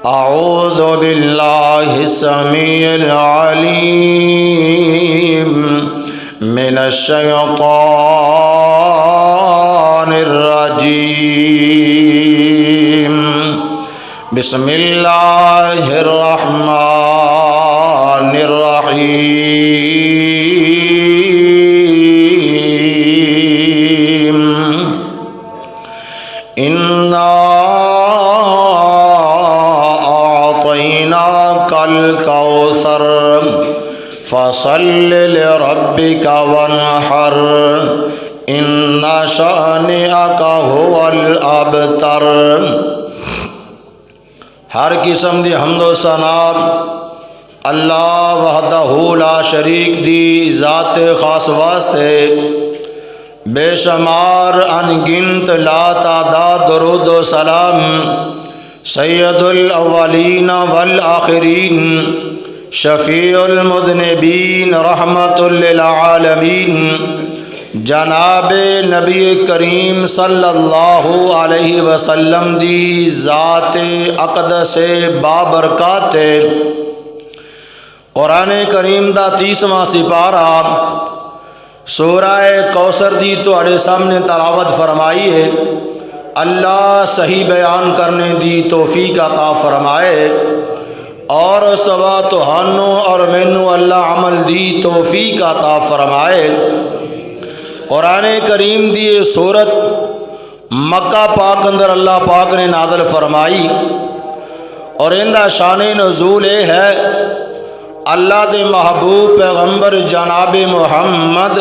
اعوذ باللہ السمیع العلیم من الشیطان الرجیم بسم اللہ الرحمن الرحیم انا اعطیناک الکوثر فصل لربک وانحر ان شانئک هو الابتر۔ ہر قسم دی حمد و ثنا اللہ وحدہ لا شریک دی ذات خاص واسطے، بے شمار انگنت لا تعداد درود و سلام سید الاولین والآخرین شفیع المذنبین رحمت للعالمین جناب نبی کریم صلی اللہ علیہ وسلم دی ذات اقدس بابرکات قرآن کریم دا 30واں سپارہ سورہ کوثر دی تواڈے سامنے تلاوت فرمائی ہے۔ اللہ صحیح بیان کرنے دی توفیق عطا فرمائے اور اس تو بعد تہانوں اور مینوں اللہ عمل دی توفیق عطا فرمائے۔ قرآن کریم دی سورت مکہ پاک اندر اللہ پاک نے نازل فرمائی اور اندہ شان نزول ہے اللہ دے محبوب پیغمبر جناب محمد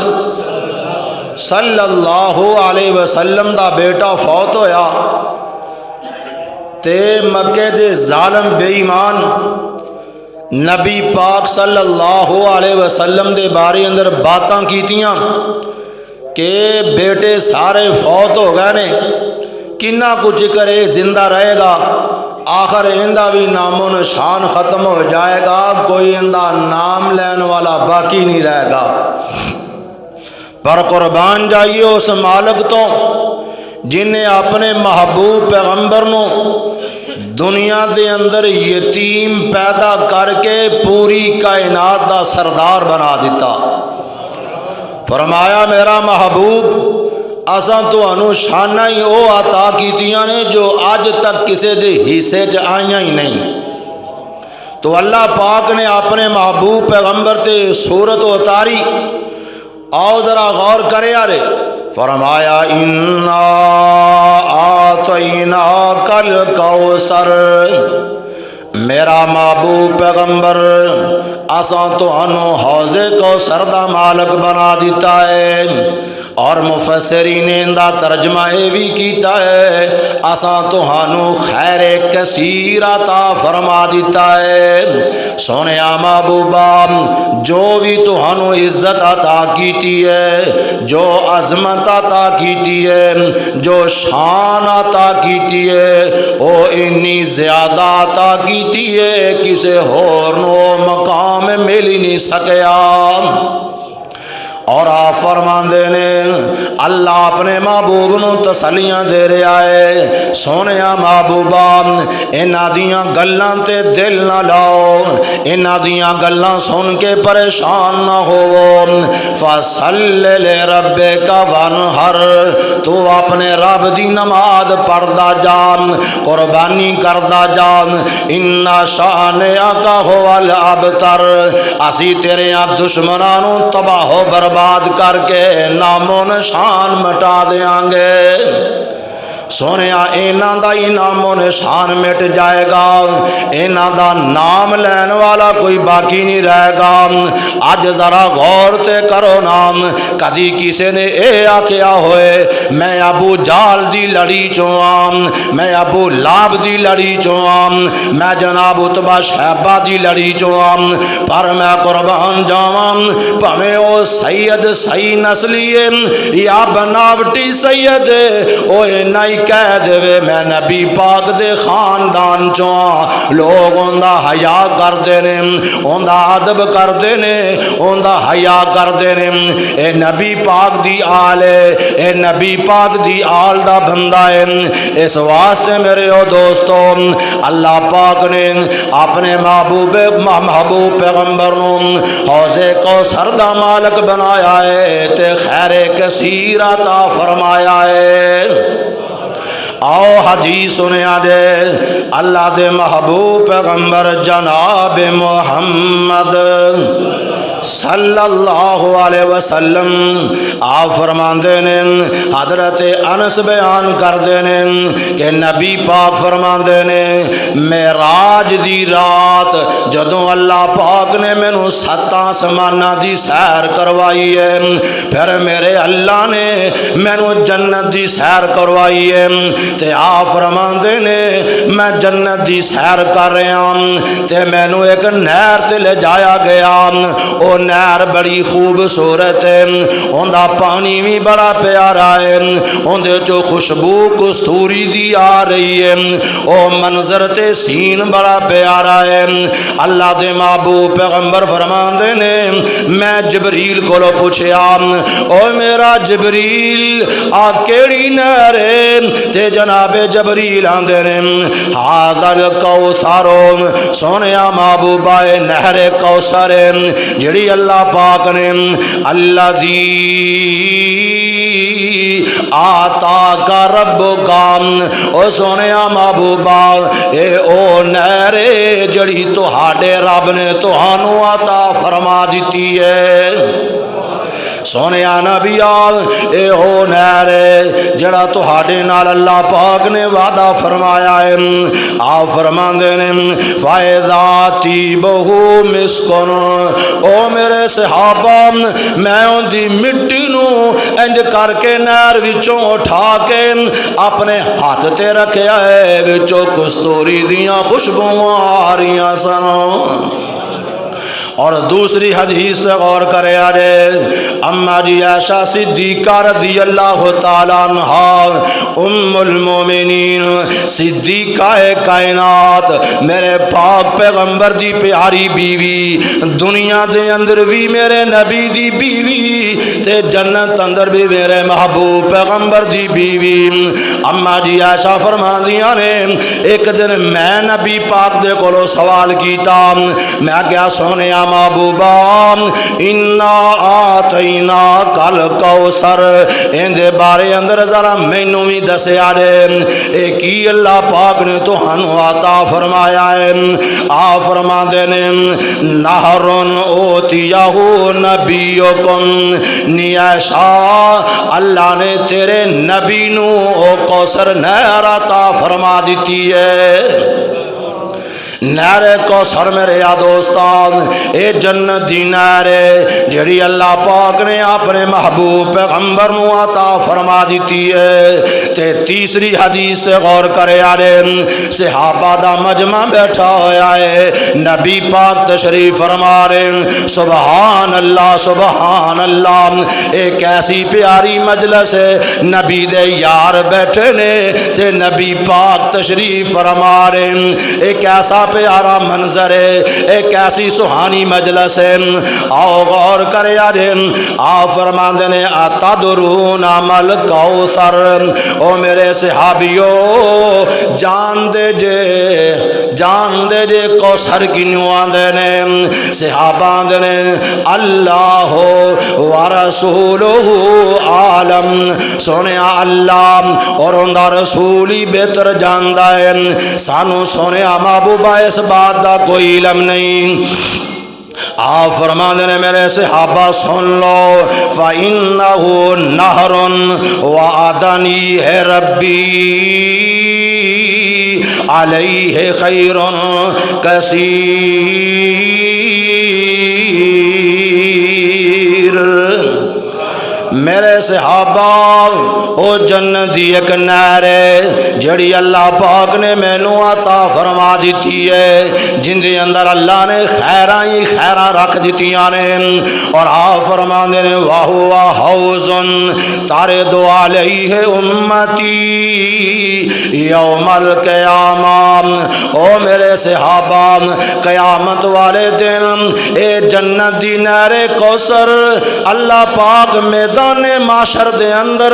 صلی اللہ علیہ وسلم دا بیٹا فوت ہویا تے مکے دے ظالم بے ایمان نبی پاک صلی اللہ علیہ وسلم دے بارے اندر باتاں کیتیاں کہ بیٹے سارے فوت ہو گئے نے، کنہ کچھ کرے زندہ رہے گا، آخر اندہ بھی نام و نشان ختم ہو جائے گا، کوئی اندہ نام لین والا باقی نہیں رہے گا۔ پر قربان جائیے اس مالک تو جن نے اپنے محبوب پیغمبر نو دنیا دے اندر یتیم پیدا کر کے پوری کائنات دا سردار بنا دیتا۔ فرمایا میرا محبوب اساں تانوں شاناں ہی او عطا کیتیاں نے جو اج تک کسے دے حصے چ آئیاں ہی نہیں۔ تو اللہ پاک نے اپنے محبوب پیغمبر تے صورت اتاری، آؤ ذرا غور کرے یارے۔ فرمایا انا اعطیناک الکوثر، میرا محبوب پیغمبر اساں تانوں حوض کوثر دا مالک بنا دیتا ہے۔ اور مفسرین نے اندہ ترجمہ بھی کیتا ہے اساں تانوں خیر کثیر عطا فرما دیتا ہے۔ سونیا محبوبا جو بھی تانوں عزت عطا کیتی ہے، جو عظمت عطا کیتی ہے، جو شان عطا کیتی ہے، او انی زیادہ عطا کیتی ہے کسے ہور نو مقام مل ہی نہیں سکیا۔ اور آپ فرماندے نے اللہ اپنے محبوب نو تسلیاں دے رہا ہے، سونیا محبوبا انہاں دیاں گلاں تے دل نہ لاؤ، انہاں دیاں گلاں سن کے پریشان نہ ہوو۔ فصل لربک وانحر، تو اپنے رب دی نماز پڑھدا جان، قربانی کردا جان۔ ان شانئک هو الابتر، اسی تیرے دشمناں نو تباہ و برباد کر کے نام و نشان مٹا دیاں گے۔ سونیا اینا دا ہی نام و نشان مٹ جائے گا، اینا دا نام لین والا کوئی باقی نہیں رہے گا۔ آج ذرا غور تے کرو نام، کدی کسی نے اے آکھیا ہوئے میں ابو جال دی لڑی چوام، میں ابو لاب دی لڑی چوام، میں جناب عتبہ شہبہ دی لڑی چوام، پر میں قربان جاوام پہمیں او سید صحیح نسلی یا بناوٹی سید او اینا ہی کہہ دے میں نبی پاک دے خاندان چوں ہاں، لوگ اوندا حیا کردے نے، اوندا ادب کردے نے، اوندا حیا کردے نے۔ اے نبی پاک دی آل ہے، اے نبی پاک دی آل دا بندہ ہے۔ اس واسطے میرے او دوستو اللہ پاک نے اپنے محبوب پیغمبر نو حوض کوثر دا مالک بنایا ہے تے خیر کثیر عطا فرمایا ہے۔ آؤ حدیث سنیا دے اللہ دے محبوب پیغمبر جناب محمد صلی اللہ علیہ وسلم آپ فرماندے نے، حضرت انس بیان کردے نے کہ نبی پاک فرماندے نے معراج دی رات جدوں اللہ پاک نے مینوں سات آسماناں دی سیر کروائی ہے، پھر میرے اللہ نے مینوں جنت دی سیر کروائی ہے تے آپ فرماندے نے میں جنت دی سیر کر رہا ہوں تے مینوں ایک نہر تے لے جایا گیا، او نہر بڑی خوبصورت ہے، اوندا پانی بھی بڑا پیارا ہے، اوندے چوں خوشبو کستوری دی آ رہی ہے، او منظر تے سین بڑا پیارا ہے۔ اللہ دے محبوب پیغمبر فرماندے نے میں جبریل کولو پوچھیا او میرا جبریل آ کیڑی نہر ہے تے جناب جبریل آندے نے ھذا الکوثر، سونیا محبوبہ نہر کوثر جڑی اللہ پاک نے الذی آتا کا رب کام، او سونیا محبوبہ اے او نہر جڑی تہاڈے رب نے تہانوں عطا فرما دیتی ہے۔ سونیا نبی اے ہو نہر جڑا تہاڈے نال اللہ پاک نے وعدہ فرمایا ہے۔ آپ فرماندے نے فائدہ طیبہ مسکن، او میرے صحابہ میں ان دی مٹی نو انج کر کے نہر وچوں اٹھا کے اپنے ہاتھ تے رکھیا ہے، وچوں کستوری دیاں خوشبوواں آ رہیاں سن۔ اور دوسری حدیث سے غور کرے آرے اما جی عائشہ صدیقہ رضی اللہ تعالیٰ عنہا ام المومنین صدیقہ کائنات میرے پاک پیغمبر دی پیاری بیوی، دنیا دے اندر بھی میرے نبی دی بیوی تے جنت اندر بھی میرے محبوب پیغمبر دی بیوی۔ اما جی عائشہ فرماندیاں نے ایک دن میں نبی پاک دے کولو سوال کیتا، میں کیا سونیا محبوبہ انا آتینا کل کوثر ان دے بارے اندر ذرا مینوں بھی دسیا دے اے کی اللہ پاک نے تہانوں عطا فرمایا ہے۔ آپ فرماندے نے نہر اوتیہ نبیکم، نی عائشہ اللہ نے تیرے نبی نو او کوثر نہر عطا فرما دیتی ہے۔ نہر کوثر میرے دوستان اے جنت دی نہر جڑی اللہ پاک نے اپنے محبوب پیغمبر نو عطا فرما دیتی ہے۔ تے تیسری حدیث سے غور کرے آرے صحابہ دا مجمع بیٹھا ہویا ہے، نبی پاک تشریف فرما رہے سبحان اللہ سبحان اللہ، ایک ایسی پیاری مجلس ہے، نبی دے یار بیٹھے نے تے نبی پاک تشریف فرما رہے، ایک ایسا پیارا منظر ہے، ایک ایسی سہانی مجلس ہے۔ آؤ غور کرے آرے آپ فرماندے نے اتدرون مل کوثر، او میرے صحابیو جان دے جے کوثر کنیوں آندے نے؟ صحابہ آندے نے اللہ ورسولہ عالم، سونیا اللہ اور اندہ رسولی بہتر جاندہ ہے، سانو سونیا محبوبہ اس بات دا کوئی علم نہیں۔ آپ فرمانے نے میرے صحابہ سن لو فَإِنَّهُ نَهْرٌ وَعَدَنِي ہے ربی علیہ خیر کثیر۔ میرے صحابہ او جنت دی ایک نہر ہے جڑی اللہ پاک نے مینوں عطا فرما دیتی ہے، جن دے اندر اللہ نے خیراں ہی خیراں رکھ دتیاں نے، اور آپ فرماندے نے واہوا حوض تارد علیہ امتی یوم القیامہ، او میرے صحابہ قیامت والے دن اے جنت دی نہر کوثر اللہ پاک میدان معاشر دے اندر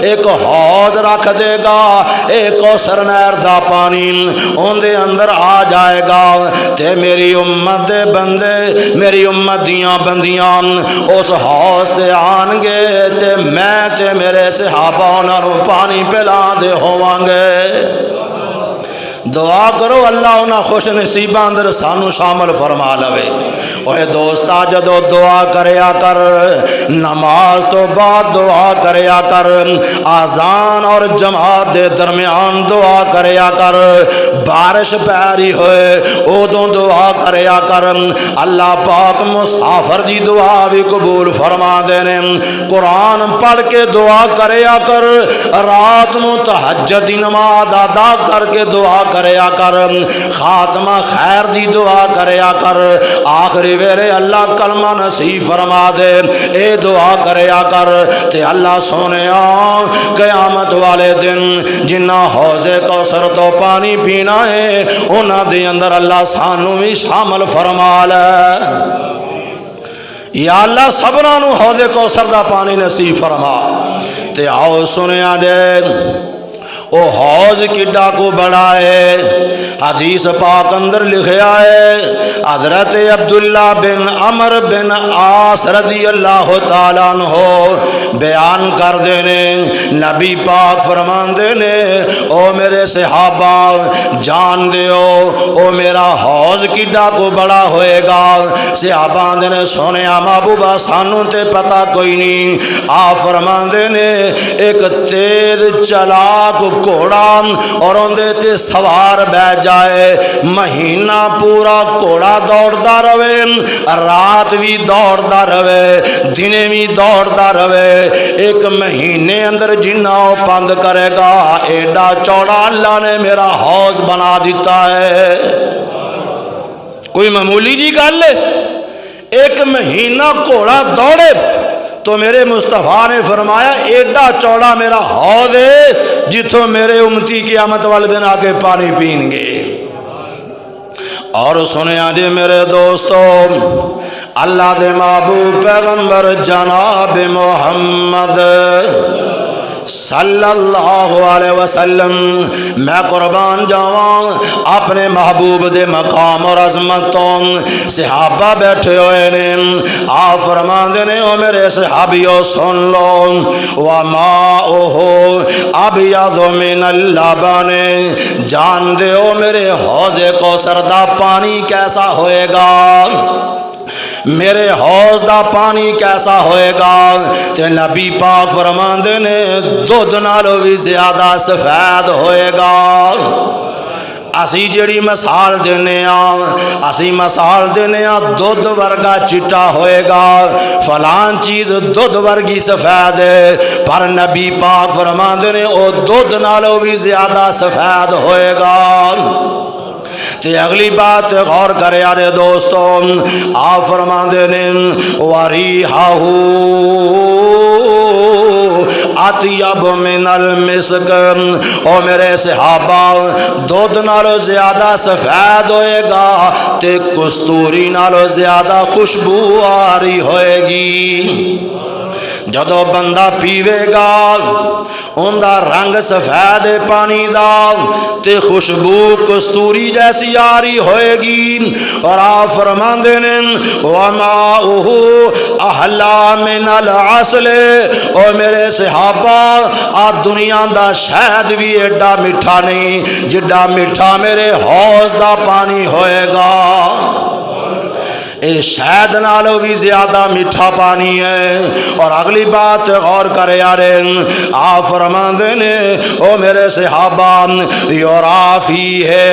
ایک حوض رکھ دے گا، ایک کوثر نہر دا پانی اون دے اندر آ جائے گا، تے میری امت دے بندے میری امت دیاں بندیاں اس حوض تے آن گے تے میں تے میرے صحابہ انہاں نوں پانی پلا دے ہوواں گے۔ دعا کرو اللہ انہاں خوش نصیباں اندر سانو شامل فرما لوے۔ اوے دوستا جدو دعا کریا کر، نماز تو بعد دعا کریا کر، آذان اور جماعت دے درمیان دعا کریا کر، بارش پیاری ہوئے ادوں دعا کریا کر، اللہ پاک مسافر دی دعا بھی قبول فرما دینے، قرآن پڑھ کے دعا کریا کر، رات نو تہجد دی نماز ادا کر کے دعا کریا کر، خاتمہ خیر دی دعا کریا کر، آخری ویلے اللہ کلمہ نصیب فرما دے اے دعا کریا کر، تے اللہ سونیا قیامت والے دن جنہ حوض کوثر تو پانی پینا ہے انہاں دے اندر اللہ سانو بھی شامل فرما لے۔ یا اللہ سبنا نو حوض کوثر دا پانی نصیب فرما۔ تے آؤ سنیا دے او حوض کڈا کو بڑا ہے، حدیث پاک اندر لکھیا ہے، حضرت عبداللہ بن عمر بن عاص رضی اللہ تعالیٰ عنہ بیان کر دینے، نبی پاک فرمان دینے او میرے صحابہ جان دیو او میرا حوض کڈا کو بڑا ہوئے گا۔ صحابہ دینے سونیا محبوبہ سانو تے پتہ کوئی نہیں، آپ فرمان دینے ایک تیز چلاک گھوڑا اور اندے تے سوار بہ جائے، مہینہ پورا گھوڑا دوڑدا رہے، رات بھی دوڑدا رہے، دنے بھی دوڑدا رہے، ایک مہینے اندر جنہ پند کرے گا ایڈا چوڑا اللہ نے میرا حوض بنا دیتا ہے۔ کوئی معمولی جی گل ہے؟ ایک مہینہ گھوڑا دوڑے تو میرے مصطفیٰ نے فرمایا ایڈا چوڑا میرا حوض ہے جتوں میرے امتی قیامت والے دن آ کے پانی پین گے۔ اور سنیا جی میرے دوستو، اللہ دے محبوب پیغمبر جناب محمد صلی اللہ علیہ وسلم میں قربان جاواں اپنے محبوب دے مقام اور عظمتوں، صحابہ بیٹھے ہوئے نے، آپ فرماندے نے او میرے صحابیوں سن لو، وَمَاؤُهُ أَبْيَضُ مِنَ اللَّبَنِ، جان دے او میرے حوض کوثر دا پانی کیسا ہوئے گا، میرے حوض دا پانی کیسا ہوئے گا، تے نبی پاک فرماندے نے دودھ نالوں بھی زیادہ سفید ہوئے گا۔ اسی جڑی مثال دینے اسی مثال دینے دودھ ورگا چٹا ہوئے گا، فلان چیز دودھ ورگی سفید ہے، پر نبی پاک فرماندے نے او دودھ نالوں بھی زیادہ سفید ہوئے گا۔ تے اگلی بات غور کرے یارے دوستو، آپ فرماندے نے وَرِيحَهُ اطیب من المسک، او میرے صحابہ دودھ نالو زیادہ سفید ہوئے گا تے کستوری نالو زیادہ خوشبو آری ہوئے گی۔ جدو بندہ پیوے گا ان دا رنگ سفید پانی دا تے خوشبو کستوری جیسی آری ہوئے گی، اور آپ فرماندے نے وَمَاؤُهُ أَحْلَىٰ مِنَ الْعَسْلِ، اور میرے صحابہ آ دنیا دا شہد بھی ایڈا میٹھا نہیں جڈا میٹھا میرے حوض دا پانی ہوئے گا۔ اے شہد نالوں بھی زیادہ میٹھا پانی ہے۔ اور اگلی بات غور کرے یارے، آپ فرماندے نے او میرے صحابہ، یورا فی ہے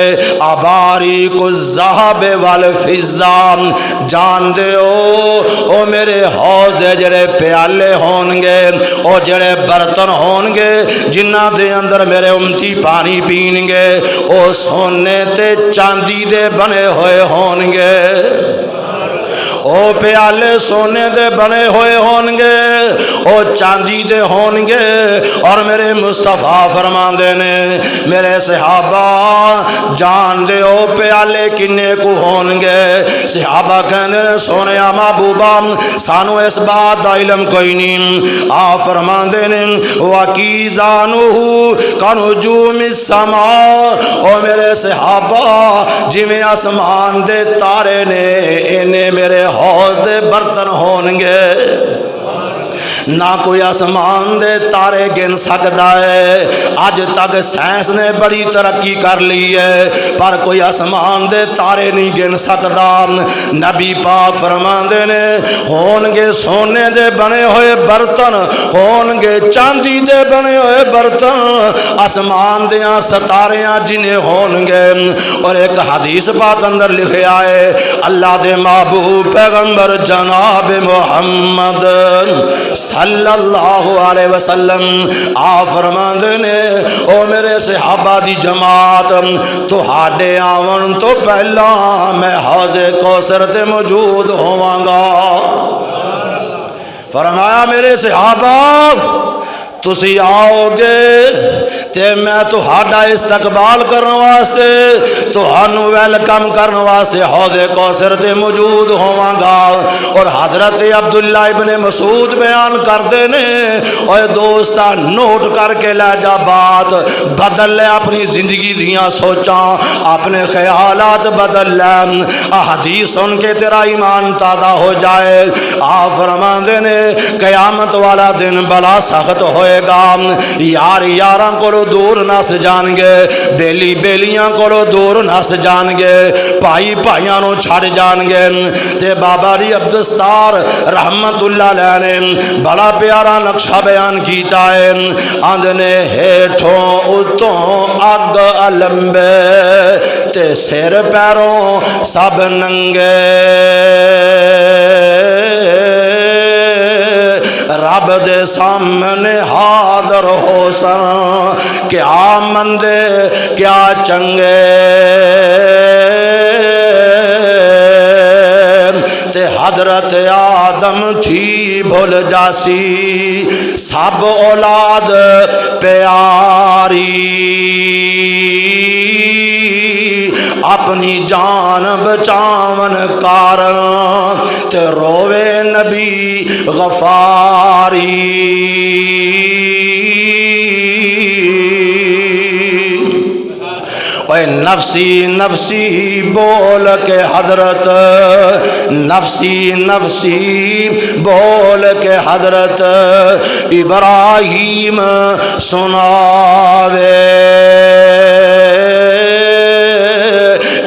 اباریک الذھب والفضہ، جان دے او میرے حوض دے جڑے پیالے ہون گے، او جڑے برتن ہون گے جنہ دے اندر میرے امتی پانی پین گے، او سونے تے چاندی دے بنے ہوئے ہون گے۔ او پیالے سونے دے بنے ہوئے ہون گے، او چاندی دے ہون گے۔ اور میرے مصطفیٰ فرمان دے نے میرے صحابہ جان دے او پیالے کنے کو ہون گے؟ صحابہ کہنے سونے محبوبہ سانو اس بات دا علم کوئی نہیں۔ آپ فرمان دے نے وَكِيزَانُهُ كَنُجُومِ السَّمَاءِ، او میرے صحابہ جویں آسمان دے تارے نے انہیں میرے حوض دے برتن ہون گے۔ نہ کوئی آسمان دے تارے گن سکتا ہے، آج تک سائنس نے بڑی ترقی کر لی ہے پر کوئی آسمان دے تارے نہیں گن سکتا۔ نبی پاک فرماندے نے ہون گے سونے دے بنے ہوئے برتن، ہون گے چاندی دے بنے ہوئے برتن، آسمان دیاں ستاریاں جنہیں ہون گے۔ اور ایک حدیث پاک اندر لکھے آئے اللہ دے محبوب پیغمبر جناب محمد صلی اللہ علیہ وسلم آپ فرماندے نے او میرے صحابہ دی جماعت تو ہاڈے آون تو پہلا میں حوض کوثر تے موجود ہوواں گا۔ فرمایا میرے صحابہ تسی آؤ گے تے میں تہاڈا استقبال کرنے واسطے تہانوں ویلکم کرنے واسطے حوض کوثر تے موجود ہوواں گا۔ اور حضرت عبداللہ ابن مسعود بیان کردے نے اوے دوستا نوٹ کر کے لے جا، بات بدل لے، اپنی زندگی دیاں سوچاں اپنے خیالات بدل لے، حدیث سن کے تیرا ایمان تازہ ہو جائے۔ آپ فرماندے نے قیامت والا دن بڑا سخت ہوئے گا، یار یاراں کولو دور نس جان گے، بیلی بیلیاں کولو دور نس جان گے، بھائی بھائیاں نو چھڑ جان گے۔ تے بابا ری عبدالستار رحمت اللہ علیہ نے بڑا پیارا نقشہ بیان کیتا ہے، آندنے ہیٹھوں اتوں اگ علمبے تے سر پیروں سب ننگے، رب دے سامنے حاضر ہو سر، کیا مندے کیا چنگے، تے حضرت آدم تھی بھول جاسی سب اولاد پیاری، اپنی جان بچاون کارن تے روے نبی غفاری۔ اے نفسی نفسی بول کے حضرت، نفسی نفسی بول کے حضرت ابراہیم سناوے،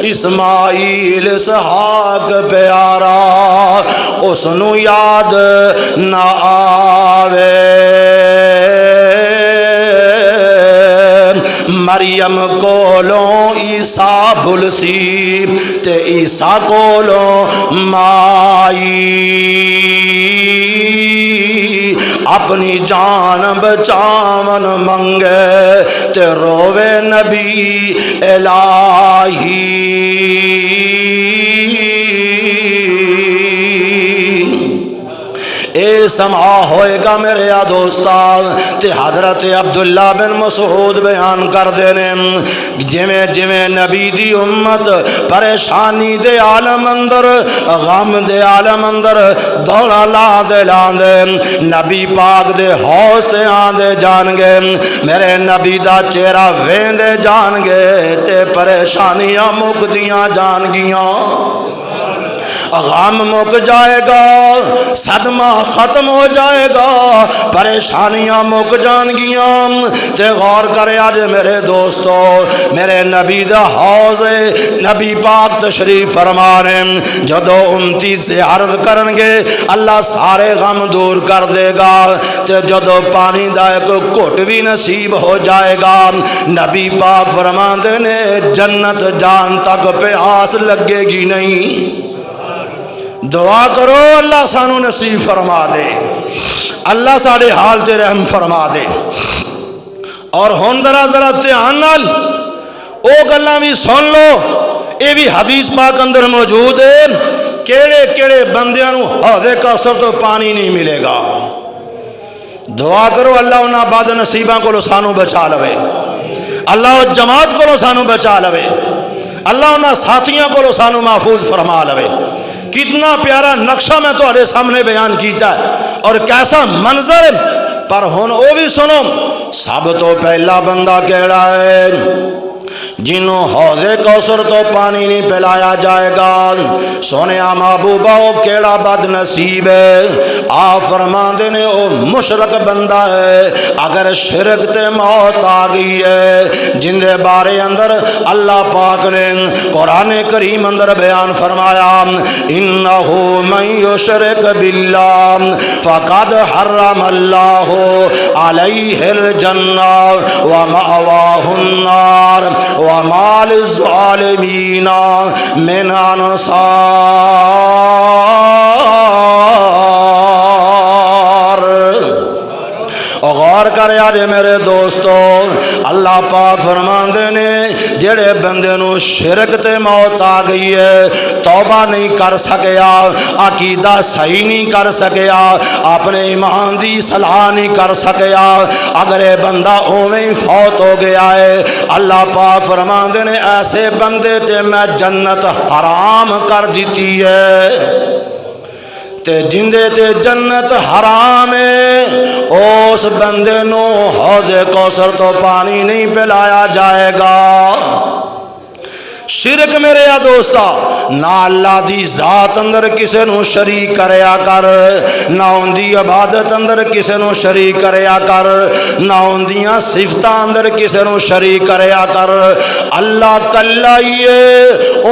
اسماعیل اسحاق پیارا اس نو یاد نہ آوے، مریم کولوں عیسیٰ بھلسی تے عیسیٰ کولوں مائی، اپنی جان بچاون منگے تے روے نبی الہی۔ اے سمع ہوئے گا میرے دوستان تے حضرت عبداللہ بن مسعود بیان کر دینے جویں جویں نبی دی امت پریشانی دے عالم اندر غم دے عالم اندر دوڑا لا دے لاندے نبی پاک دے حوض تے آندے جان گے، میرے نبی دا چہرہ ویندے جان گے تے پریشانیاں مک دیاں جان گیاں۔ غم مک جائے گا، صدمہ ختم ہو جائے گا، پریشانیاں مک جان گیاں۔ تے غور کرے آج میرے دوستو، میرے نبی دا حوض نبی پاک تشریف فرما رہے ہیں، جدو امتی سے عرض کرن گے اللہ سارے غم دور کر دے گا۔ تے جدو پانی دا ایک گھٹ بھی نصیب ہو جائے گا، نبی پاک فرماندے نے جنت جان تک پیاس لگے گی نہیں۔ دعا کرو اللہ سانو نصیب فرما دے، اللہ ساڑے حال تے رحم فرما دے۔ اور ہن ذرا دھیان نال او گلاں بھی سن لو، اے بھی حدیث پاک اندر موجود ہے، کیڑے کیڑے بندیاں نو حوض کوثر تو پانی نہیں ملے گا۔ دعا کرو اللہ انہاں بد نصیباں کو سانو بچا لوے، اللہ جماعت کو سانو بچا لوے، اللہ انہاں ساتھیاں کو سانو محفوظ فرما لوے۔ کتنا پیارا نقشہ میں تہاڈے سامنے بیان کیتا ہے اور کیسا منظر ہے، پر ہن او بھی سنو، سب تو پہلا بندہ کیڑا ہے جنہوں حوض کوثر تو پانی نہیں پلایا جائے گا۔ سونے محبوبہ او کیڑا بد نصیب ہے، آپ فرماندے نے او مشرک بندہ ہے اگر شرک تے موت آ گئی ہے، جن دے بارے اندر اللہ پاک نے قرآن کریم اندر بیان فرمایا انہو من یشرک باللہ فقد حرم اللہ علیہ الجنہ ومأواہ النار وما للظالمین من انصار۔ غور کرے آج میرے دوستو، اللہ پاک فرماندے نے جڑے بندے نو شرک تے موت آ گئی ہے، توبہ نہیں کر سکیا، عقیدہ صحیح نہیں کر سکیا، اپنے ایمان دی صلاح نہیں کر سکیا، اگر یہ بندہ اوویں ہی فوت ہو گیا ہے، اللہ پاک فرماندے نے ایسے بندے تے میں جنت حرام کر دیتی ہے۔ تے جندے تے جنت حرام ہے، اس بندے نو حوض کوثر تو پانی نہیں پلایا جائے گا۔ شرک میرے یا دوستا، نہ اللہ دی ذات اندر کسے نو شریک کریا کر، نہ ان دی عبادت اندر کسے نو شریک کریا کر، نہ ان دیاں صفتاں اندر کسے نو شریک کریا کر۔ اللہ کلا ہی ہے،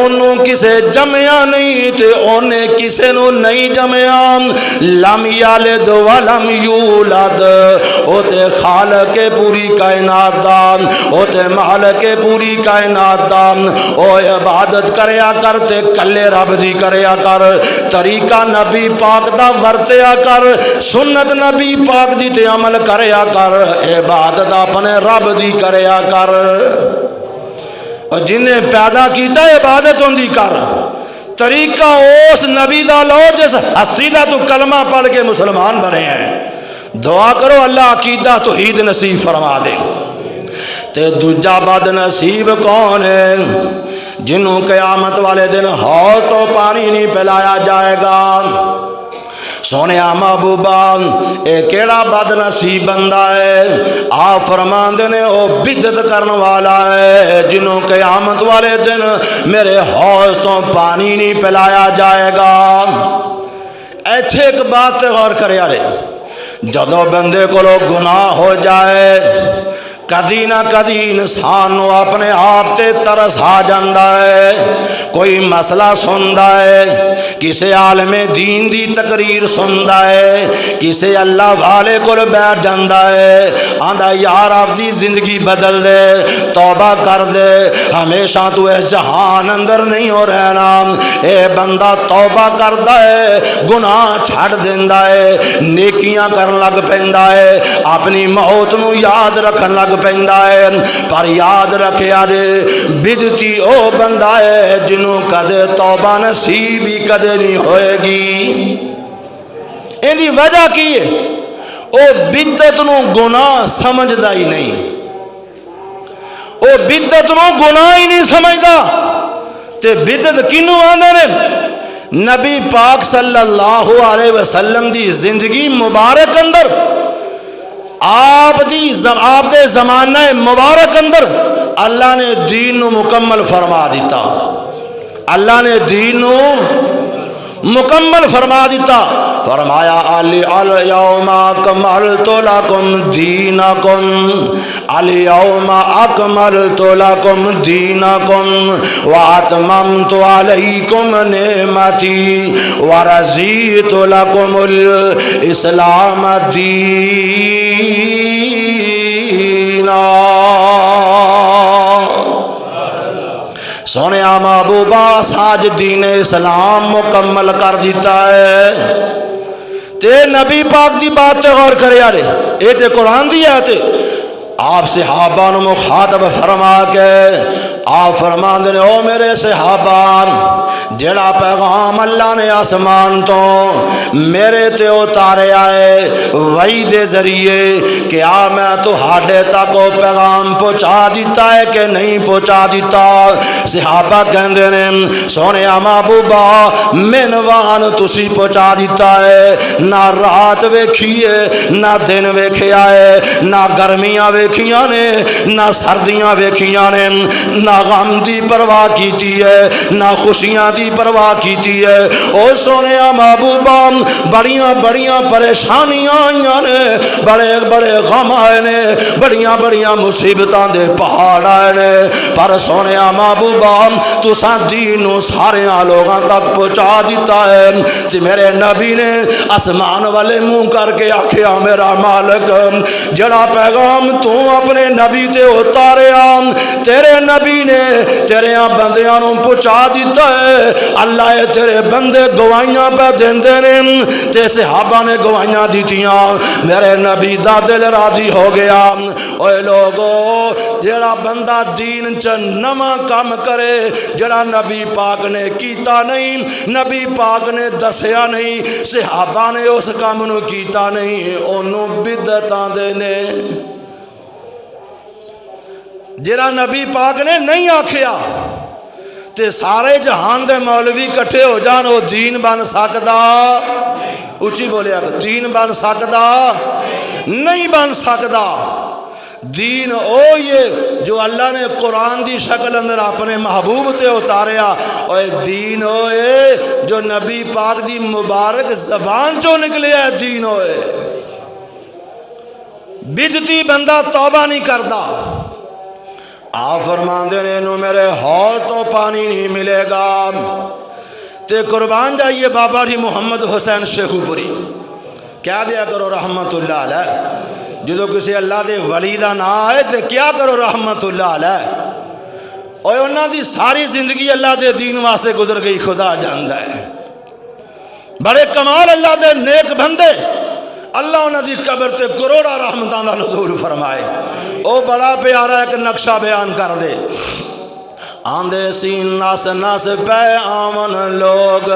انہوں کسے جمعیا نہیں تے انہیں کسے نو نہیں جمعیا۔ لم یلد ولم یولد، او تے خالق پوری کائنات دان، او تے مالک پوری کائنات دان۔ او عبادت کریا کر تے کلے رب دی کریا کر، طریقہ نبی پاک دا ورتیا کر، سنت نبی پاک دی تے عمل کریا کر، عبادت اپنے رب دی کریا کر۔ اور جنہیں پیدا کیتا عبادت ان دی کر، طریقہ اس نبی دا لو جس ہستی دا تو کلمہ پڑھ کے مسلمان بنے ہیں۔ دعا کرو اللہ عقیدہ توحید نصیب فرما دے۔ تے دوجا بد نصیب کون ہے جنہوں قیامت والے دن حوض تو پانی نہیں پلایا جائے گا۔ سونے محبوبہ اے کیڑا بد نصیب بندہ ہے، آپ فرماندے نے او بدعت کرن والا ہے جنہوں قیامت والے دن میرے حوض تو پانی نہیں پلایا جائے گا۔ ایتھے ایک بات غور کرے آرے، جدو بندے کو لوگ گناہ ہو جائے کدی نہ کدی انسان نو اپنے آپ تے ترس آ جاندا ہے، کوئی مسئلہ سندا ہے، کسے عالم دین دی تقریر سندا ہے، کسے اللہ والے کو بیٹھ جاندا ہے، آندا یار آپ دی زندگی بدل دے، توبہ کر دے، ہمیشہ تو اس جہان اندر نہیں ہو رہنا۔ اے بندہ توبہ کردا ہے، گناہ چھڑ دیندا ہے، نیکیاں کرن لگ پیندا ہے، اپنی موت نو یاد رکھن لگ پیندا ہے، پر یاد رکھیا جے بدعتی او بندہ ہے جنوں کدے توبہ نصیب ہی کدے نہیں ہوئے گی۔ ان دی وجہ کی ہے؟ او بدعت نو گناہ سمجھدا ہی نہیں، او بدعت نو گناہ ہی نہیں سمجھدا۔ تے بدعت کینوں آندے نے؟ نبی پاک صلی اللہ علیہ وسلم دی زندگی مبارک اندر، آپ دے زمانہ مبارک اندر اللہ نے دین نو مکمل فرما دیتا۔ اللہ نے دین نو مکمل فرما دیتا. فرمایا الیوم اکملت لکم دینکم، الیوم اکملت لکم دینکم واتممت علیکم نعمتی ورضیت لکم الاسلام دینا. سونے محبوبہ ساج دین اسلام مکمل کر دیتا ہے. تے نبی پاک دی بات تے غور کرے یارے، اے تے قرآن دی ہے. تے آپ صحابہ نو مخاطب فرما کے آپ فرما دے او میرے صحابہ، جڑا پیغام اللہ نے آسمان تو میرے تے اتارے آئے وحی دے ذریعے، کیا میں تہاڈے تک وہ پیغام پہنچا دیتا ہے کہ نہیں پہنچا دیتا؟ صحابہ کہندے نے سونے محبوبہ مینوان تسی پہنچا دیتا ہے. نہ رات ویکھیے نہ دن ویکھیا ہے، نہ گرمیاں ویکھیاں نے نہ سردیاں ویکھیاں نے، نہ غم دی پرواہ کیتی ہے نہ خوشیاں دی پرواہ کیتی ہے. او سونے محبوبہ بڑیاں بڑیاں پریشانیاں آئیاں نے، بڑے بڑے غم آئے نے، بڑیاں بڑیاں مصیبتاں دے پہاڑ آئے نے، پر سونے محبوبہ تساں دین نو سارے لوگاں تک پہنچا دیتا ہے. تے میرے نبی نے آسمان والے منہ کر کے آکھیا میرا مالک، جڑا پیغام تو اپنے نبی تے اتاریا تیرے نبی نے تیرے بندیاں نو پہنچا دیتا ہے. اللہ تیرے بندے گواہیاں پہ دیندے نے، تے صحابہ نے گواہیاں دیتیاں. میرے نبی دا دل راضی ہو گیا. اوے لوگو، جڑا بندہ دین چ نواں کام کرے جڑا نبی پاک نے کیتا نہیں، نبی پاک نے دسیا نہیں، صحابہ نے اس کام نو کیتا نہیں، اونوں بدعتاں دے نے. جڑا نبی پاک نے نہیں آکھیا تے سارے جہان دے مولوی کٹھے ہو جان، وہ دین بن سکدا؟ اچھی بولیا کہ دین بن سکدا؟ نہیں بن سکدا. دین او یہ جو اللہ نے قرآن دی شکل اندر اپنے محبوب تے اتاریا، اور دین ہوئے جو نبی پاک دی مبارک زبان چو نکلے ہے. دین ہوئے بدتی بندہ توبہ نہیں کردا. آپ فرماندے نے انہوں میرے حوض تو پانی نہیں ملے گا. تے قربان جائیے بابا جی محمد حسین شیخو پوری کیا دیا کرو رحمت اللہ علیہ. جدو کسی اللہ دے ولی دا نا آئے تے کیا کرو رحمت اللہ علیہ. اور انہاں دی ساری زندگی اللہ دے دین واسطے گزر گئی، خدا جاندا ہے. بڑے کمال اللہ دے نیک بندے، اللہ انہاں دی قبر تے کروڑا رحمتاں دا نزول فرمائے. او بڑا پیارا ایک نقشہ بیان کر دے. آندے سی نس نس پہ آمن لوگ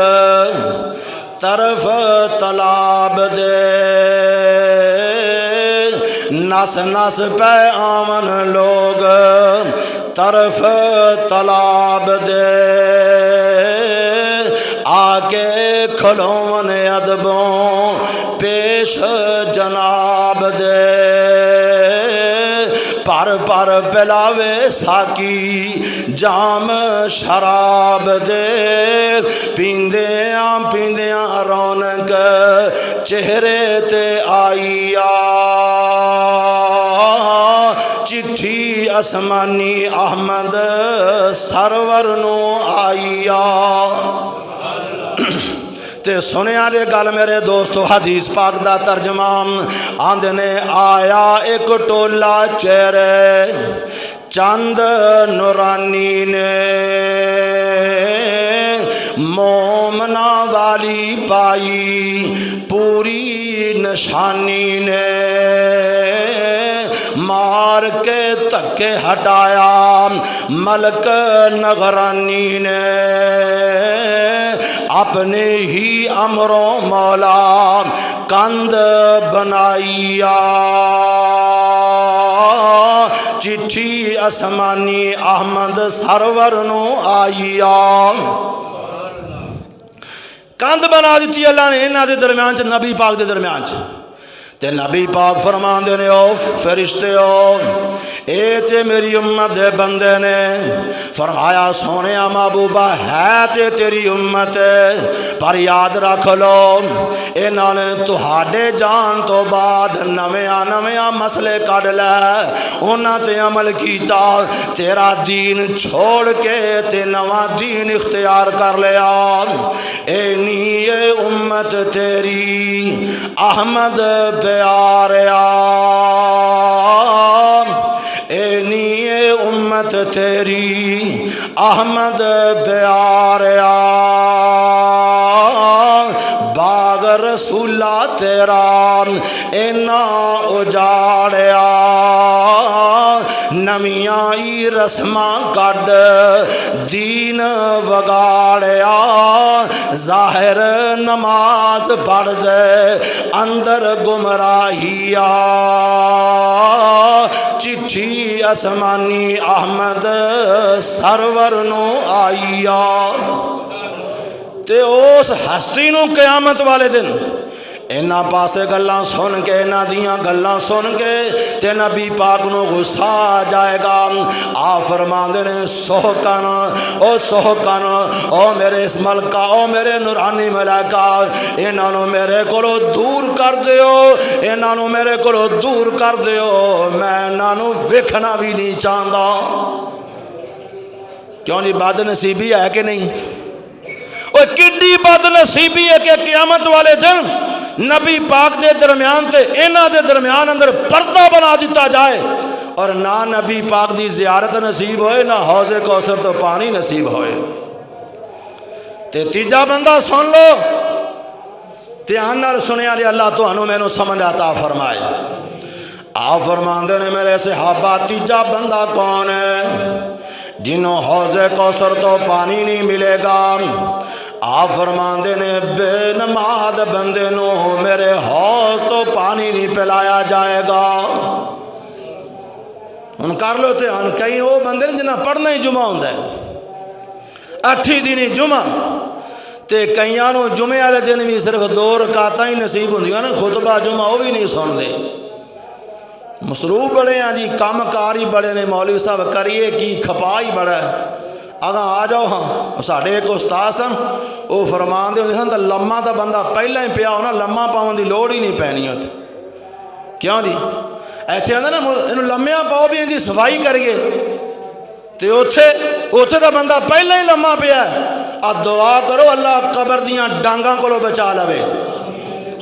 طرف تلاب دے، نس نس پہ آمن لوگ طرف تلاب دے، آکے کھلون ادبوں پیش جناب دے، پر پر پلاوے ساکی جام شراب دے، پیندیاں پیندیاں رونق چہرے تے آئیا، چٹھی اسمانی احمد سرور نو آئیا. تے سنیا دے گل میرے دوستو حدیث پاک دا ترجمہ آندے نے آیا ایک ٹولا چہرے چند نورانی نے، مومنا والی پائی پوری نشانی نے، مار کے تکے ہٹایا ملک نگرانی نے، اپنے ہی امروں مولا کند بنائیا، چٹھی اسمانی احمد سرور نو آئیا. کند بنا دیتی اللہ نے انہاں دے درمیان چ، نبی پاک دے درمیان چ. تے نبی پاک فرمان دے نے او فرشتے ہو اے تے میری امت دے بندے نے فرمایا سونے محبوبہ ہے تے تیری امت پر یاد رکھ لو انہاں نے تہاڈے جان تو بعد نویاں مسئلے کڈ لے انہاں تے عمل کیتا تیرا دین چھوڑ کے تے نواں دین اختیار کر لیا اے نی اے امت تیری احمد پیاریا اے نی اے امت تیری احمد پیاریا باغ رسولہ تیرا اینا اجاڑیا نمیاں ای رسماں کڈ دین وگاڑیا ظاہر نماز پڑھ دے اندر گمراہیا چٹھی اسمانی احمد سرور نو آئیا تے اس ہستی نو قیامت والے دن اینا پاسے گلاں سن کے اینا دیاں گلاں سن کے تے نبی پاک نو غصہ آ جائے گا آپ فرماندے نے سوکن او میرے اس ملکہ او میرے نورانی ملائکہ اینا نو میرے کولو دور کر دیو اینا نو میرے کولو دور کر دیو میں اینا نو ویکھنا بھی نہیں چاہندا کیوں نہیں بد نصیبی ہے کہ نہیں وہ کڈی بد نصیبی ہے کہ قیامت والے دن نبی پاک دے درمیان تے اینا دے درمیان اندر پردہ بنا دیتا جائے اور نہ نبی پاک دی زیارت نصیب ہوئے نہ حوض کوثر تو پانی نصیب ہوئے تے تیجا بندہ سن لو دھیان نال سنیا جی اللہ تانوں مینوں سمجھ عطا فرمائے آپ فرماندے نے میرے صحابہ تیجا بندہ کون ہے جنہوں حوض کوثر تو پانی نہیں ملے گا آپ فرماندے نے بے نماز بندے نو میرے حوض تو پانی نہیں پلایا جائے گا ان کر لو تے ان کئی وہ بندے نے جنہیں پڑھنا ہی جمعہ ہوندہ ہے 8 دن جمعہ تے کئیاں نو جمعہ والے دن بھی صرف 2 رکعتاں ہی نصیب ہوندیاں نا خطبہ جمعہ وہ بھی نہیں سن دے مصروف بڑے ہیں جی کام کاری بڑے نے مولوی صاحب کریے کی کھپائی بڑا ہے اگاں آ جاؤ ہاں ساڑھے ایک استاد سن وہ فرمان دے ہوندے سن تو لمحہ تا بندہ پہلے ہی پیا ہونا لمحہ پاؤں دی لوڑ ہی نہیں پینی ہوتی کیوں جی ایتھے آندے نا انہوں لمحہ پاؤ بھی ان دی صفائی کریے تے اوتھے تا بندہ پہلے ہی لمحہ پیا ہے اب دعا کرو اللہ قبر دیاں ڈانگاں کو لو بچا لوے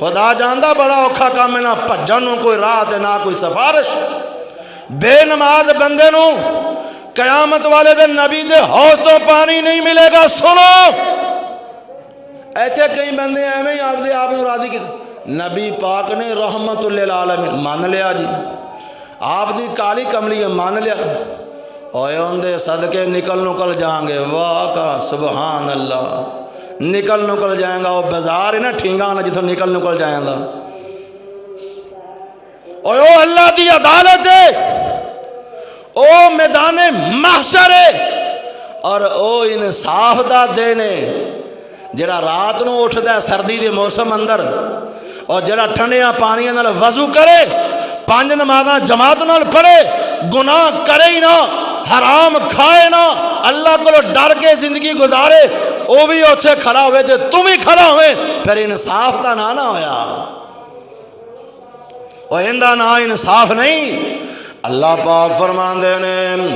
خدا جاندہ بڑا اوکھا کام ہے نہ پجنوں کوئی راہ دے نہ کوئی سفارش بے نماز بندے نو قیامت والے دن نبی دے حوض تو پانی نہیں ملے گا سنو ایتھے کئی بندے ہیں میں آپ دے آپ نے راضی کی نبی پاک نے رحمت للعالمین مان لیا جی آپ دی کالی کملی مان لیا اوے اندے صدقے نکل جائیں گے واہ کا سبحان اللہ نکل جائیں گا وہ بازار ہے نا ٹھینگا نا جتوں نکل جائیں گا اوہ اللہ دی عدالت ہے او میدان محشر ہے اور او انصاف دا دینے جڑا رات نو اٹھدا ہے سردی دے موسم اندر اور جڑا ٹھنڈیاں پانیاں نال وضو کرے 5 نمازاں جماعت نال پڑھے گناہ کرے ہی نہ حرام کھائے نہ اللہ کو ڈر کے زندگی گزارے وہ بھی اتھے کھڑا ہوئے تھے تم ہی کھڑا ہوئے پھر انصاف تا نہ ہویا وہ اندہ نہ انصاف نہیں اللہ پاک فرمان دینے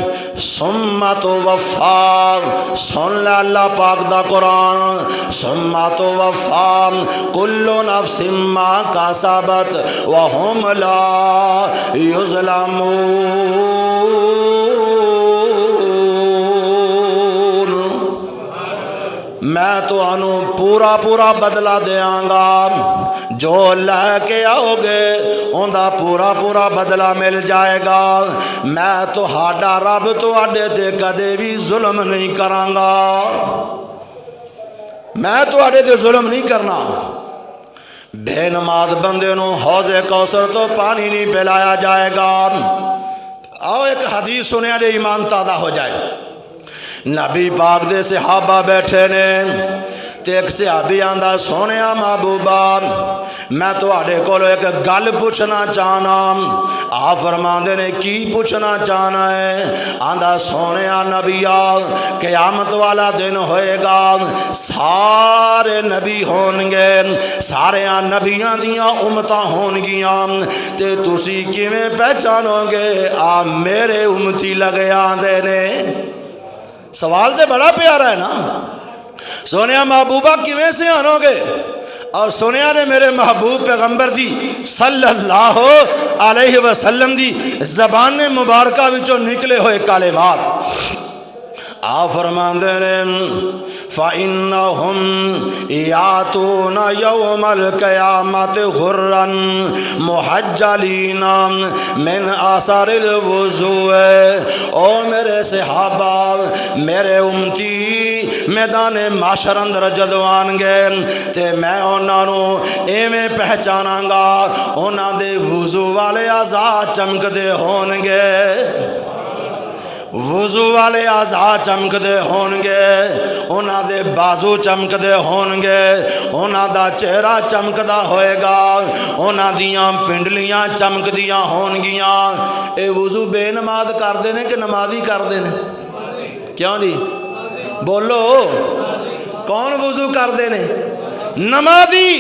سمت وفا سن لے اللہ پاک دا قرآن سمت وفا کل نفس ما کسبت وهم لا یظلمون میں تو انو پورا بدلہ دیاں گا جو لے کے آؤ گے ان دا پورا بدلہ مل جائے گا میں تو ہاڈا رب تو آڈے تے کدے بھی ظلم نہیں کروں گا میں تو آڈے تے ظلم نہیں کرنا بے نماز بندے نو حوض کوثر تو پانی نہیں پلایا جائے گا آؤ ایک حدیث سنے لے ایمان تازہ ہو جائے نبی پاک دے صحابہ بیٹھے نے تے ایک صحابی آندا سونیا محبوبہ میں تواڈے کولوں ایک گل پوچھنا چاہنا۔ آپ فرماندے نے کی پوچھنا چاہنا ہے؟ آندا سونیا نبیا قیامت والا دن ہوئے گا، سارے نبی ہون گے، سارے نبیاں دیاں امتاں ہون گیاں، تے تسی کیویں پہچانو گے آ میرے امتی لگے آندے نے؟ سوال تے بڑا پیارا ہے نا، سونیا محبوبہ کیویں سے آنو گے؟ اور سونیا نے میرے محبوب پیغمبر دی صلی اللہ علیہ وسلم دی زبان مبارکہ وچوں نکلے ہوئے کلمات آپ فرماندے نے فَإِنَّهُمْ يَأْتُونَ يَوْمَ الْقِيَامَةِ غُرًّا مُحَجَّلِينَ مِنْ آثَارِ الْوُضُوءِ۔ او میرے صحابہ میرے امتی میدان معاشر اندر جدوان گے تے میں انہاں نو ایویں پہچاناں گا انہاں دے وضو والے اعضاء چمکدے ہون گے، وضو والے اعضاء چمکدے ہون گے، انہاں دے بازو چمکدے ہون گے، انہاں دا چہرہ چمکدا ہوئے گا، انہاں دیاں پنڈلیاں چمکدیاں ہون گیاں۔ اے وضو بے نماز کر دینے کہ نمازی کر دینے؟ کیوں نہیں بولو، کون وضو کر دینے؟ نمازی۔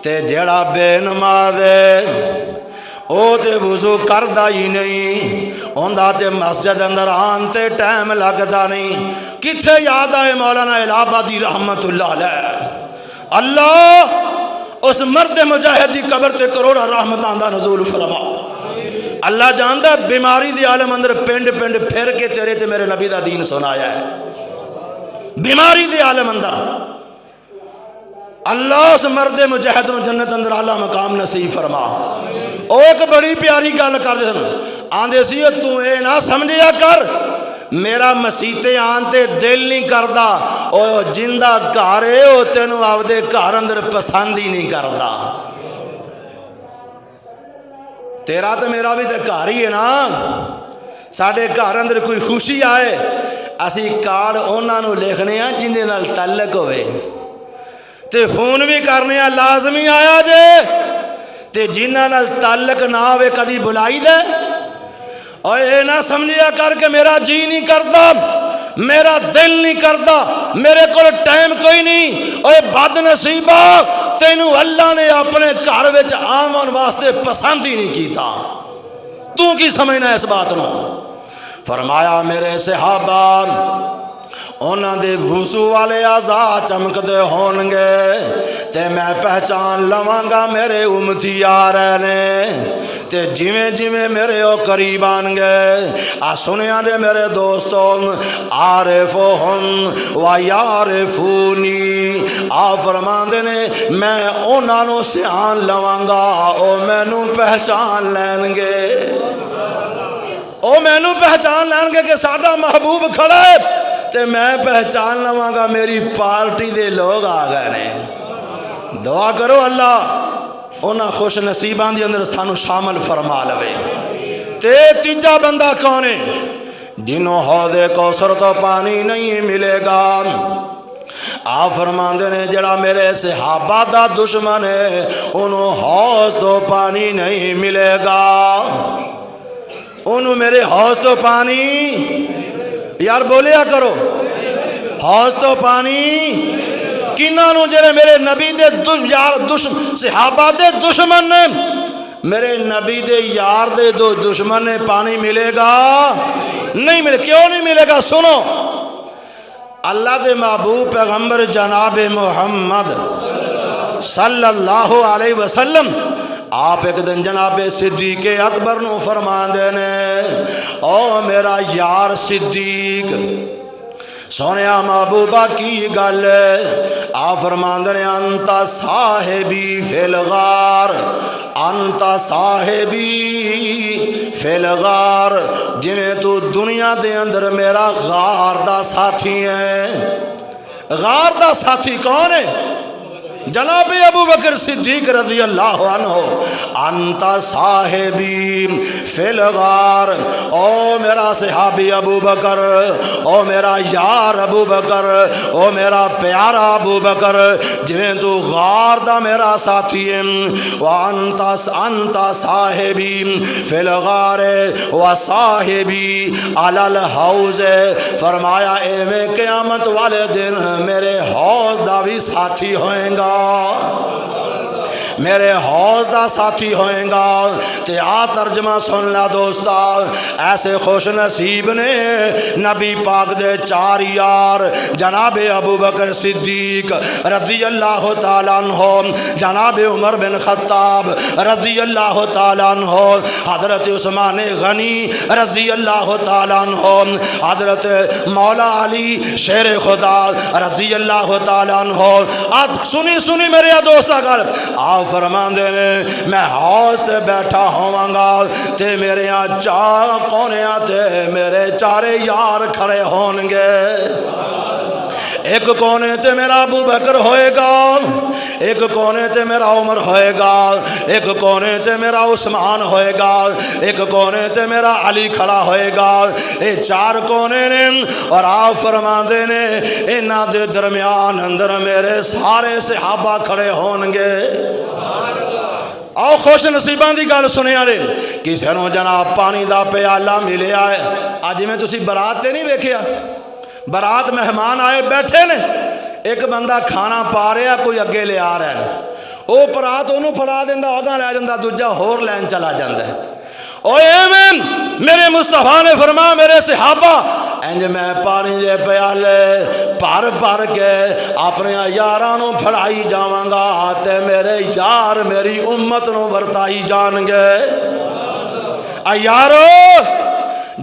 تے جڑا بے نماز ہے او تے وضو کردہ ہی نہیں، اندہ تے مسجد اندر آن تے ٹائم لگتا نہیں۔ کتھے یاد آئے مولانا الہ آبادی رحمت اللہ علیہ، اللہ اس مرد مجاہد دی قبر تے کروڑا رحمت آندہ نزول فرما۔ اللہ جاندہ بیماری دی عالم اندر پنڈ پنڈ پھر کے تیرے تے میرے نبی دا دین سنایا ہے، بیماری دی عالم اندر اللہ اس مرد مجاہد نو جنت اندر اعلیٰ مقام نصیب فرما۔ او ایک بڑی پیاری گل کر دے سن، آندے سی تو اے نہ سمجھیا کر میرا مسیتے آن تے دل نہیں کردا، او جندہ گھر ہے او تینوں آودے گھر اندر پسند ہی نہیں کردا۔ تیرا تو میرا بھی تے گھر ہی ہے نا، ساڑھے گھر اندر کوئی خوشی آئے اسی کارڈ انہاں نو لکھنے ہیں جن دے نال تعلق ہوئے، تے فون بھی کرنے ہیں لازمی آیا جے، تے جنہاں نال تعلق نہ ہوئے کدی بلائی دے۔ اور اے نہ سمجھیا کر کے میرا جی نہیں کرتا، میرا دل نہیں کرتا، میرے کو ٹائم کوئی نہیں۔ اور بد نصیبہ تینوں اللہ نے اپنے گھر وچ آمن واسطے پسند ہی نہیں کیتا، تو کی سمجھنا اس بات نو؟ فرمایا میرے صحابہ انہاں دے وضو والے اعضاء چمکدے ہون گے تے میں پہچان لواں گا میرے امتی آ رہے نے، تے جویں جویں میرے او قریب آن گے آ سنیا نے میرے دوستوں عارفہم و یعرفونی، آ فرماندے نے میں انہاں نو سیان لواں گا او مینوں پہچان لین گے، او مینوں پہچان لین گے کہ ساڈا محبوب کھڑا ہے، تے میں پہچان لواں گا میری پارٹی دے لوگ آ گئے نے۔ دعا کرو اللہ انہاں خوش نصیبان دی اندر سانو شامل فرما لوے۔ تے تیجا بندہ کون ہے؟ جنہوں حوض کوثر تو پانی نہیں ملے گا۔ آپ فرماندے نے جڑا میرے صحابہ دا دشمن ہے انہوں حوض تو پانی نہیں ملے گا، انہوں میرے حوض تو پانی، یار بولیا کرو، حوض تو پانی کنہاں نو جڑے میرے نبی دے صحابہ دے دشمن نے، میرے نبی دے یار دے دو دشمن نے پانی ملے گا نہیں ملے۔ کیوں نہیں ملے گا؟ سنو، اللہ دے محبوب پیغمبر جناب محمد صلی اللہ علیہ وسلم آپ ایک دن جناب صدیق اکبر نو فرما دینے او میرا یار صدیق، سونیا محبوبہ کی گل ہے؟ آپ فرما دینے انتا صاحبی فی الغار، انتا صاحبی فی الغار، جویں تو دنیا دے اندر میرا غار دا ساتھی ہے۔ غار دا ساتھی کون ہے؟ جناب ابو بکر صدیق رضی اللہ عنہ انتا صاحبی فی الغار، او میرا صحابی ابو بکر، او میرا یار ابو بکر، او میرا پیارا ابو بکر، جویں تو غار دا میرا ساتھی ہے، انتا صاحبی فی الغار و صاحبی علی الحوض، فرمایا ایویں قیامت والے دن میرے حوض دا بھی ساتھی ہوئیں گا، میرے حوض دا ساتھی ہوئیں گا۔ تے آ ترجمہ سن لا دوستا، ایسے خوش نصیب نے نبی پاک دے چار یار، جناب ابو بکر صدیق رضی اللہ تعالیٰ عنہ، جناب عمر بن خطاب رضی اللہ تعالیٰ عنہ، حضرت عثمان غنی رضی اللہ تعالیٰ عنہ، حضرت مولا علی شیر خدا رضی اللہ تعالیٰ عنہ۔ سنی میرے دوستا گل آ فرمان دے نے میں حوض تے بیٹھا ہوواں گا تے میرے چار کونیاں تے میرے چارے یار کھڑے ہون گے، ایک کونے تے میرا ابو بکر ہوئے گا، ایک کونے تے میرا عمر ہوئے گا، ایک کونے تے میرا عثمان ہوئے گا، ایک کونے تے میرا علی کھڑا ہوئے گا، اے چار کونے نے، اور آپ فرما دے نے انہاں دے درمیان اندر میرے سارے صحابہ کھڑے ہون گے۔ آؤ خوش نصیبان دی گل سنیا رے، کسے نو جناب پانی دا پیالہ ملیا ہے، آج میں تسی برات تے نہیں ویکھیا، برات مہمان آئے بیٹھے نے، ایک بندہ کھانا پا رہا کوئی اگے لے آ رہا ہے، او پرات انہوں پھڑا دیندہ آگاں لے جاندہ دوجہ ہور لین چلا جاندہ ہے۔ او ایمین میرے مصطفیٰ نے فرما میرے صحابہ انج میں پانی دے پیالے پار پار کے اپنے یارانوں پھڑائی جاواں گا تے میرے یار میری امت نو ورتائی جان گے۔ یارو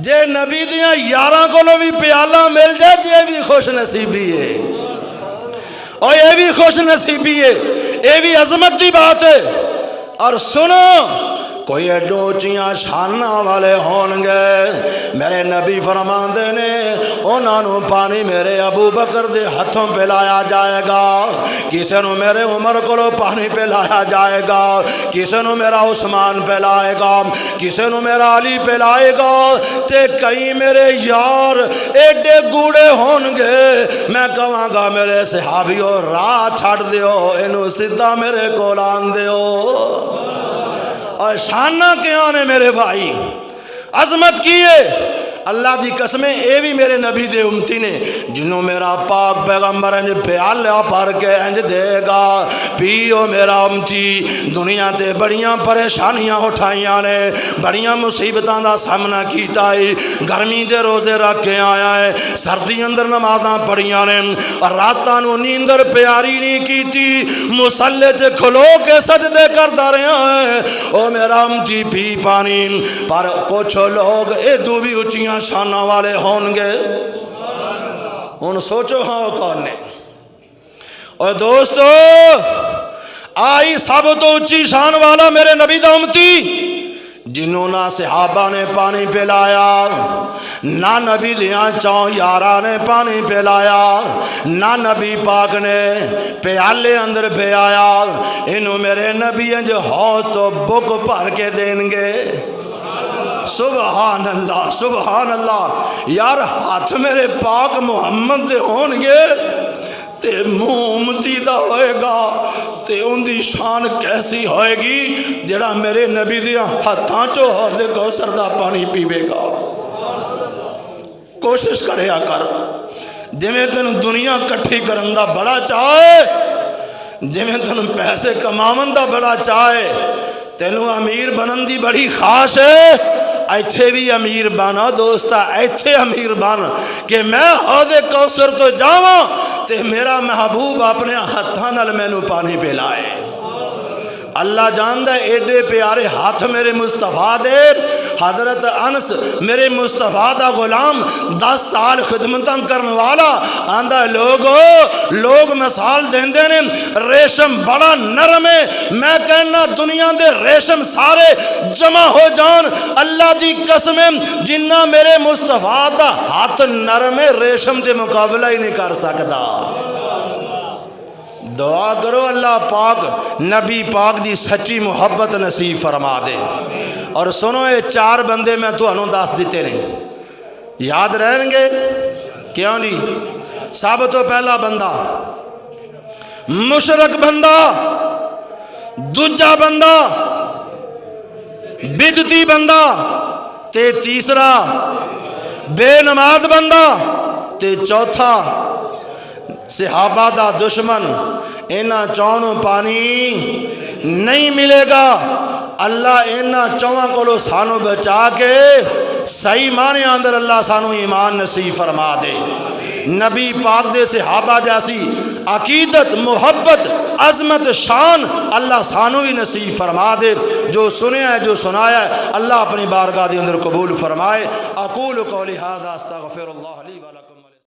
جے نبی دیاں یاراں کو لو بھی پیالہ مل جائے جے بھی خوش نصیبی ہے، اور یہ بھی خوش نصیبی ہے، یہ بھی عظمت دی بات ہے۔ اور سنو کوئی اڈوچیاں شانہ والے ہون گے، میرے نبی فرمان دے نے انہاں نو پانی میرے ابو بکر دے ہتھوں پہ لایا جائے گا، کسے نو میرے عمر کو پانی پہ لایا جائے گا، کسے نو میرا عثمان پہ لائے گا، کسے نو میرا علی پہ لائے گا، تے کئی میرے یار ایڈے گوڑے ہون گے میں کہاں گا میرے صحابیوں راہ چھڑ دیو انہوں سدھا میرے کو لان دیو۔ اور شانہ کیا نے میرے بھائی عظمت کیے، اللہ دی قسمیں اے بھی میرے نبی دے امتی نے جنہوں میرا پاک پیغمبر انج پیالہ پھر کے انج دے گا پیو میرا امتی، دنیا تے بڑیاں پریشانیاں اٹھائیاں نے، بڑیاں مصیبتاں دا سامنا کیتا ہے، گرمی دے روزے رکھ کے آیا ہے، سردی اندر نمازاں پڑھیاں نے، اور راتاں نو نیندر پیاری نہیں کیتی، مصلے تے کھلو کے سجدے کرتا رہا ہے، او میرا امتی پی پانی، پر کچھ لوگ ادو بھی اچیاں شانہ والے ہون گے، ان سوچو ہاں کون نے۔ اور دوستو آئی سب تو اچھی شان والا میرے نبی دا امتی، جنہوں نہ صحابہ نے پانی پلایا، نہ نبی دیاں چون یارہ نے پانی پلایا، نہ نبی پاک نے پیالے اندر پہ آیا، انہوں میرے نبی انج حوض تو بک بھر کے دیں گے۔ سبحان اللہ سبحان اللہ، یار ہاتھ میرے پاک محمد دے ہون گے تے منہ امتی دا ہوئے گا تے ان دی شان کیسی ہوئے گی جڑا میرے نبی دیا ہاتھاں چو حوض کوثر دا پانی پیوے گا۔ کوشش کریا کر جویں تن دنیا کٹھی کرن دا بڑا چاہے، جویں تن پیسے کماون دا بڑا چاہے، تینوں امیر بنن دی بڑی خواہش ہے، ایتھے بھی امیر بنا دوستا، ایتھے امیر بن کہ میں حوض کوثر تو جاواں تے میرا محبوب اپنے ہتھاں نال مینوں پانی پلائے۔ اللہ جاندہ ایڈے پیارے ہاتھ میرے مصطفیٰ دے، حضرت انس میرے مصطفیٰ دا غلام 10 سال خدمتاں کرنے والا آندہ لوگ مثال دیندے نے ریشم بڑا نرم ہے، میں کہنا دنیا دے ریشم سارے جمع ہو جان اللہ دی قسمیں جنہ میرے مصطفیٰ دا ہاتھ نرم ہے ریشم دے مقابلہ ہی نہیں کر سکتا۔ دعا کرو اللہ پاک نبی پاک دی سچی محبت نصیب فرما دے۔ اور سنو یہ 4 بندے میں تو انہوں دس دیتے نے، یاد رہیں گے کیوں نہیں؟ سب تو پہلا بندہ مشرک بندہ، دوجا بندہ بدعتی بندہ، تے تیسرا بے نماز بندہ، تے چوتھا صحابہ دا دشمن۔ اینا چونوں پانی نہیں ملے گا۔ اللہ اینا چواں کو سانو بچا کے صحیح معنی اندر اللہ سانو ایمان نصیب فرما دے۔ نبی پاک دے صحابہ جیسی عقیدت، محبت، عظمت، شان اللہ سانو بھی نصیب فرما دے۔ جو سنیا ہے، جو سنایا ہے، اللہ اپنی بارگاہ دے اندر قبول فرمائے۔ اقول قولی ھذا استغفر اللہ لی ولکم۔